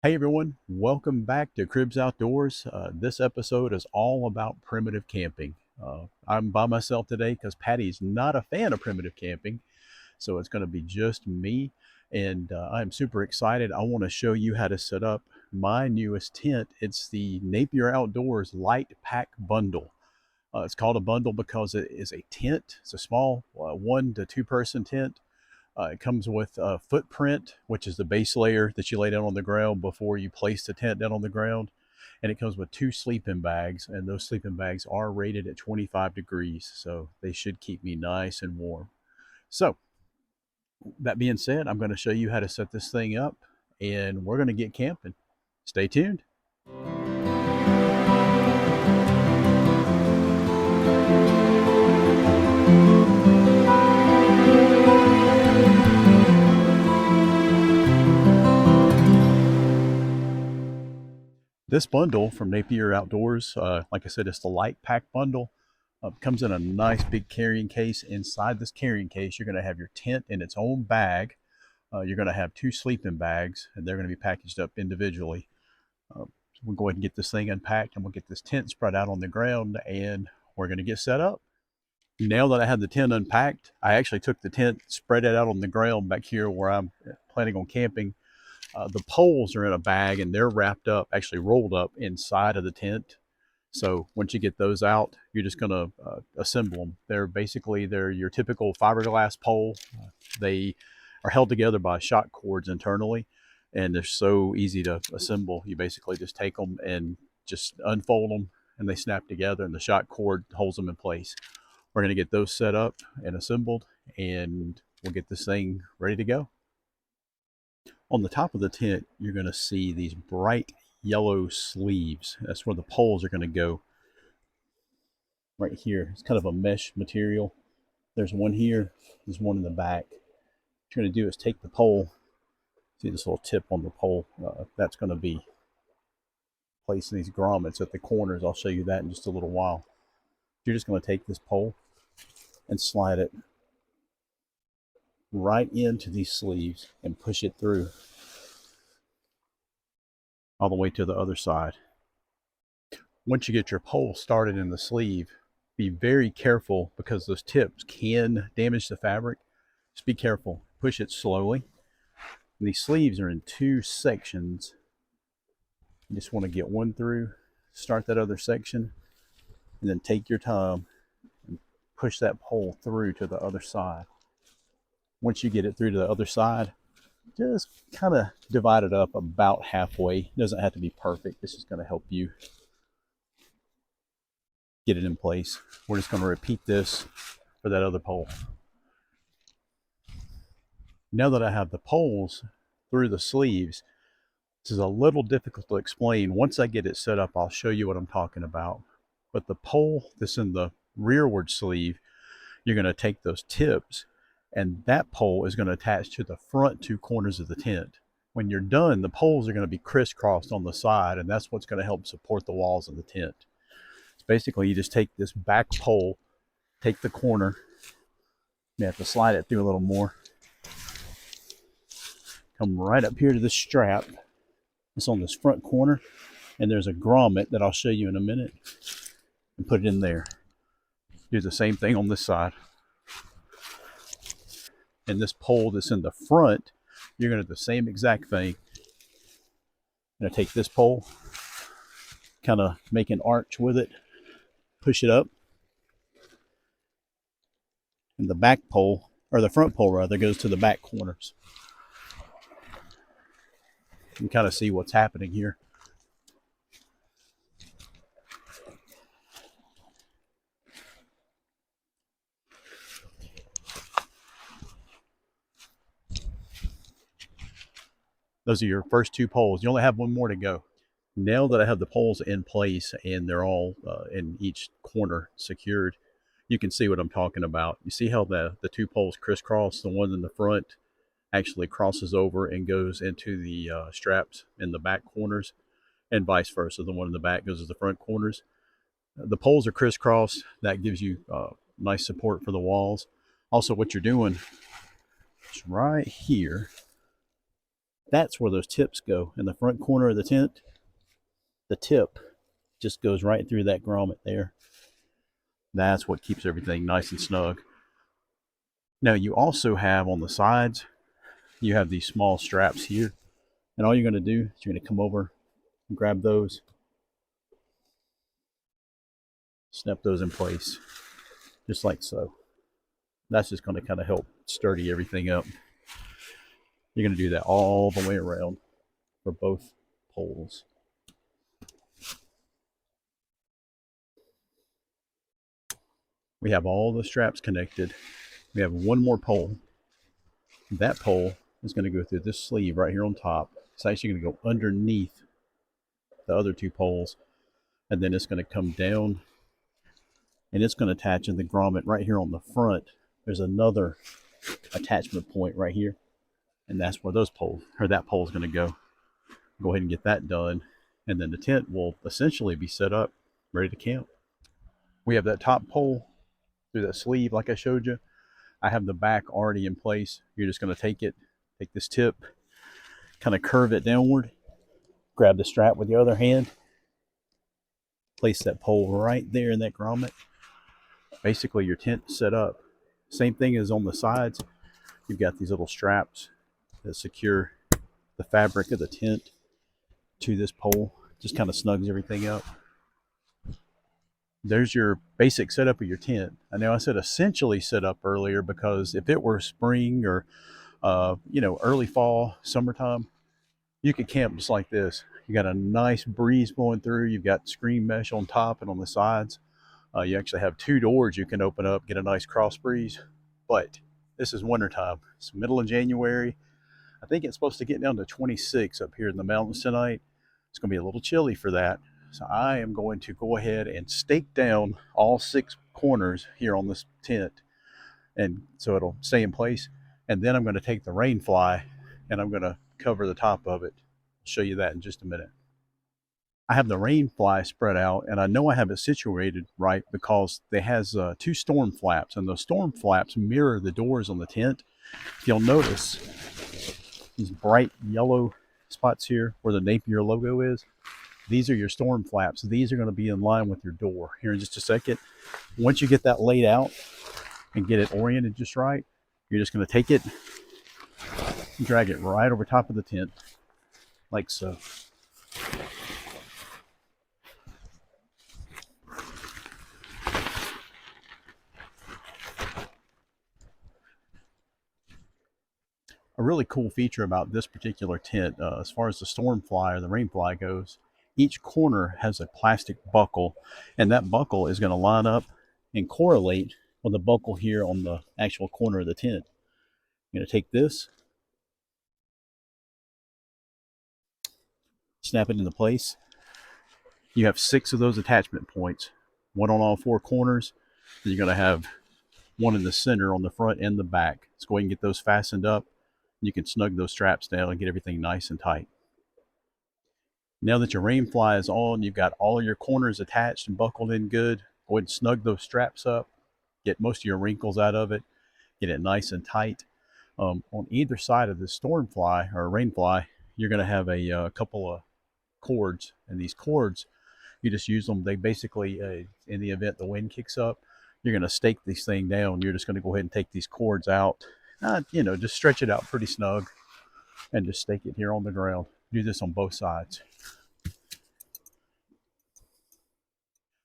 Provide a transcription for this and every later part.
Hey everyone, welcome back to Cribs Outdoors. This episode is all about primitive camping. I'm by myself today because Patty's not a fan of primitive camping, so it's going to be just me. And I'm super excited. I want to show you how to set up my newest tent. It's the Napier Outdoors Lite Pack Bundle. It's called a bundle because it is a tent. It's a small 1 to 2 person tent. It comes with a footprint, which is the base layer that you lay down on the ground before you place the tent down on the ground. And it comes with 2 sleeping bags, and those sleeping bags are rated at 25 degrees, so they should keep me nice and warm. So, that being said, I'm going to show you how to set this thing up, and we're going to get camping. Stay tuned. This bundle from Napier Outdoors, like I said, it's the Light Pack bundle. Comes in a nice big carrying case. Inside this carrying case, you're going to have your tent in its own bag. You're going to have 2 sleeping bags, and they're going to be packaged up individually. So we'll go ahead and get this thing unpacked, and we'll get this tent spread out on the ground, and we're going to get set up. Now that I have the tent unpacked, I actually took the tent, spread it out on the ground back here where I'm planning on camping. The poles are in a bag, and they're wrapped up, actually rolled up inside of the tent. So once you get those out, you're just going to assemble them. They're your typical fiberglass pole. They are held together by shock cords internally, and they're so easy to assemble. You basically just take them and just unfold them, and they snap together, and the shock cord holds them in place. We're going to get those set up and assembled, and we'll get this thing ready to go. On the top of the tent, you're going to see these bright yellow sleeves. That's where the poles are going to go. Right here, it's kind of a mesh material. There's one here, there's one in the back. What you're going to do is take the pole. See this little tip on the pole? That's going to be placing these grommets at the corners. I'll show you that in just a little while. You're just going to take this pole and slide it right into these sleeves and push it through all the way to the other side. Once you get your pole started in the sleeve, be very careful because those tips can damage the fabric. Just be careful. Push it slowly. And these sleeves are in 2 sections. You just want to get one through, start that other section, and then take your time and push that pole through to the other side. Once you get it through to the other side, just kind of divide it up about halfway. It doesn't have to be perfect. This is going to help you get it in place. We're just going to repeat this for that other pole. Now that I have the poles through the sleeves, this is a little difficult to explain. Once I get it set up, I'll show you what I'm talking about. But the pole that's in the rearward sleeve, you're going to take those tips, and that pole is going to attach to the front 2 corners of the tent. When you're done, the poles are going to be crisscrossed on the side, and that's what's going to help support the walls of the tent. So basically, you just take this back pole, take the corner, you have to slide it through a little more, come right up here to the strap. It's on this front corner, and there's a grommet that I'll show you in a minute, and put it in there. Do the same thing on this side. And this pole that's in the front, you're going to do the same exact thing. I'm going to take this pole, kind of make an arch with it, push it up, and the back pole, or the front pole rather, goes to the back corners. You can kind of see what's happening here. Those are your first 2 poles. You only have one more to go. Now that I have the poles in place and they're all in each corner secured, you can see what I'm talking about. You see how the 2 poles crisscross? The one in the front actually crosses over and goes into the straps in the back corners, and vice versa. The one in the back goes to the front corners. The poles are crisscrossed. That gives you nice support for the walls. Also, what you're doing is right here, That's where those tips go. In the front corner of the tent, the tip just goes right through that grommet there. That's what keeps everything nice and snug. Now you also have on the sides, you have these small straps here. And all you're going to do is you're going to come over and grab those, snap those in place, just like so. That's just going to kind of help sturdy everything up. You're going to do that all the way around for both poles. We have all the straps connected. We have one more pole. That pole is going to go through this sleeve right here on top. It's actually going to go underneath the other two poles, and then it's going to come down and it's going to attach in the grommet right here on the front. There's another attachment point right here, and that's where those poles, or that pole, is going to go. Go ahead and get that done, and then the tent will essentially be set up, ready to camp. We have that top pole through that sleeve like I showed you. I have the back already in place. You're just going to take this tip, kind of curve it downward, grab the strap with the other hand, place that pole right there in that grommet. Basically your tent is set up. Same thing as on the sides. You've got these little straps that secure the fabric of the tent to this pole. Just kind of snugs everything up. There's your basic setup of your tent. I know I said essentially set up earlier because if it were spring or early fall, summertime, you could camp just like this. You got a nice breeze blowing through. You've got screen mesh on top and on the sides. You actually have two doors you can open up, get a nice cross breeze. But this is wintertime. It's middle of January. I think it's supposed to get down to 26 up here in the mountains tonight. It's going to be a little chilly for that. So I am going to go ahead and stake down all 6 corners here on this tent, and so it'll stay in place. And then I'm going to take the rain fly and I'm going to cover the top of it. I'll show you that in just a minute. I have the rain fly spread out, and I know I have it situated right because it has 2 storm flaps, and those storm flaps mirror the doors on the tent. You'll notice these bright yellow spots here where the Napier logo is. These are your storm flaps. These are going to be in line with your door here in just a second. Once you get that laid out and get it oriented just right, you're just going to take it and drag it right over top of the tent, like so. A really cool feature about this particular tent, as far as the storm fly or the rain fly goes, each corner has a plastic buckle, and that buckle is going to line up and correlate with the buckle here on the actual corner of the tent. I'm going to take this, snap it into place. You have 6 of those attachment points, one on all 4 corners. Then you're going to have one in the center on the front and the back. Let's go ahead and get those fastened up. You can snug those straps down and get everything nice and tight. Now that your rain fly is on, you've got all of your corners attached and buckled in good. Go ahead and snug those straps up, get most of your wrinkles out of it, get it nice and tight. On either side of the storm fly or rain fly, you're going to have a couple of cords, and these cords, you just use them. They basically, in the event the wind kicks up, you're going to stake this thing down. You're just going to go ahead and take these cords out. Just stretch it out pretty snug and just stake it here on the ground. Do this on both sides.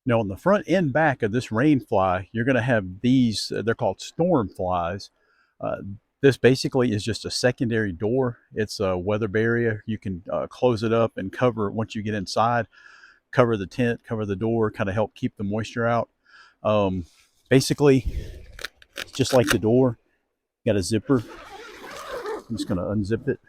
Now on the front and back of this rain fly, you're going to have these, they're called storm flies. This basically is just a secondary door. It's a weather barrier. You can close it up and cover it once you get inside, cover the tent, cover the door, kind of help keep the moisture out. Basically, just like the door, got a zipper. I'm just going to unzip it.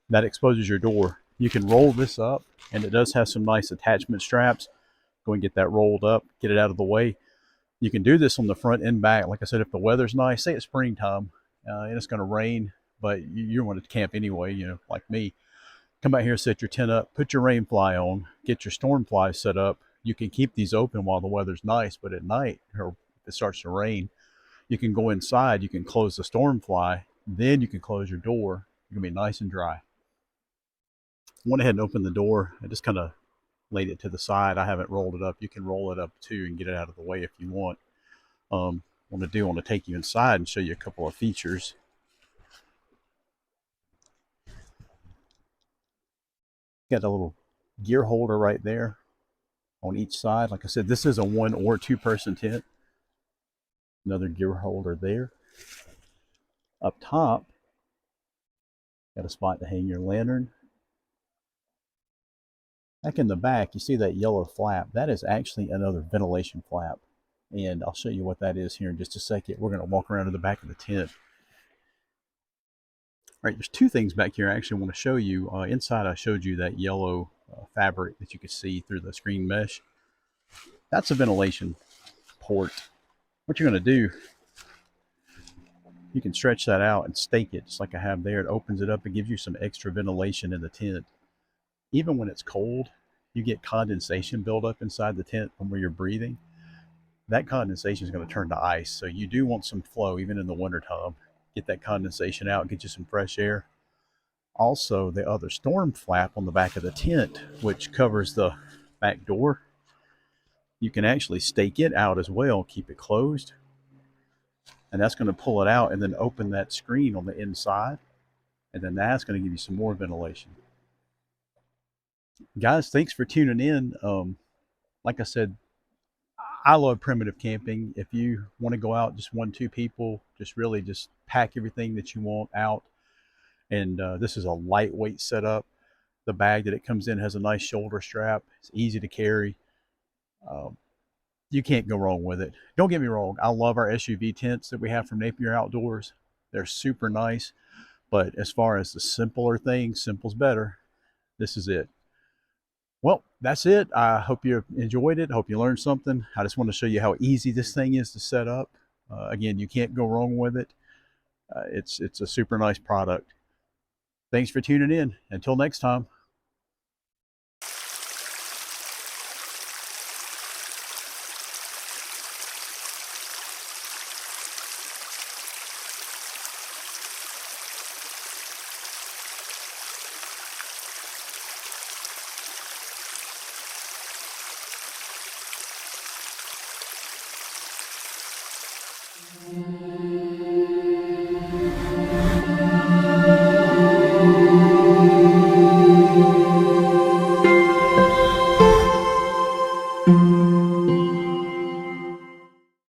That exposes your door. You can roll this up, and it does have some nice attachment straps. Go and get that rolled up, get it out of the way. You can do this on the front and back. Like I said, if the weather's nice, say it's springtime, and it's going to rain, but you want to camp anyway, like me. Come out here, set your tent up, put your rain fly on, get your storm fly set up, You can keep these open while the weather's nice, but at night, or if it starts to rain, you can go inside, you can close the storm fly, then you can close your door. You're gonna be nice and dry. I went ahead and opened the door. I just kind of laid it to the side. I haven't rolled it up. You can roll it up too and get it out of the way if you want. What I want to take you inside and show you a couple of features. Got a little gear holder right there on each side. Like I said, this is a 1 or 2 person tent. Another gear holder there. Up top, got a spot to hang your lantern. Back in the back, you see that yellow flap. That is actually another ventilation flap. And I'll show you what that is here in just a second. We're going to walk around to the back of the tent. All right, there's 2 things back here I actually want to show you. Inside, I showed you that yellow fabric that you could see through the screen mesh. That's a ventilation port. What you're going to do, you can stretch that out and stake it just like I have there. It opens it up and gives you some extra ventilation in the tent. Even when it's cold, you get condensation buildup inside the tent from where you're breathing. That condensation is going to turn to ice. So you do want some flow even in the wintertime. Get that condensation out, get you some fresh air. Also, the other storm flap on the back of the tent, which covers the back door, you can actually stake it out as well, keep it closed. And that's going to pull it out and then open that screen on the inside. And then that's going to give you some more ventilation. Guys, thanks for tuning in. Like I said, I love primitive camping. If you want to go out just 1, 2 people, just really just pack everything that you want out. And this is a lightweight setup. The bag that it comes in has a nice shoulder strap. It's easy to carry. You can't go wrong with it. Don't get me wrong. I love our SUV tents that we have from Napier Outdoors. They're super nice. But as far as the simpler things, simple's better. This is it. Well, that's it. I hope you enjoyed it. I hope you learned something. I just want to show you how easy this thing is to set up. Again, you can't go wrong with it. It's a super nice product. Thanks for tuning in. Until next time.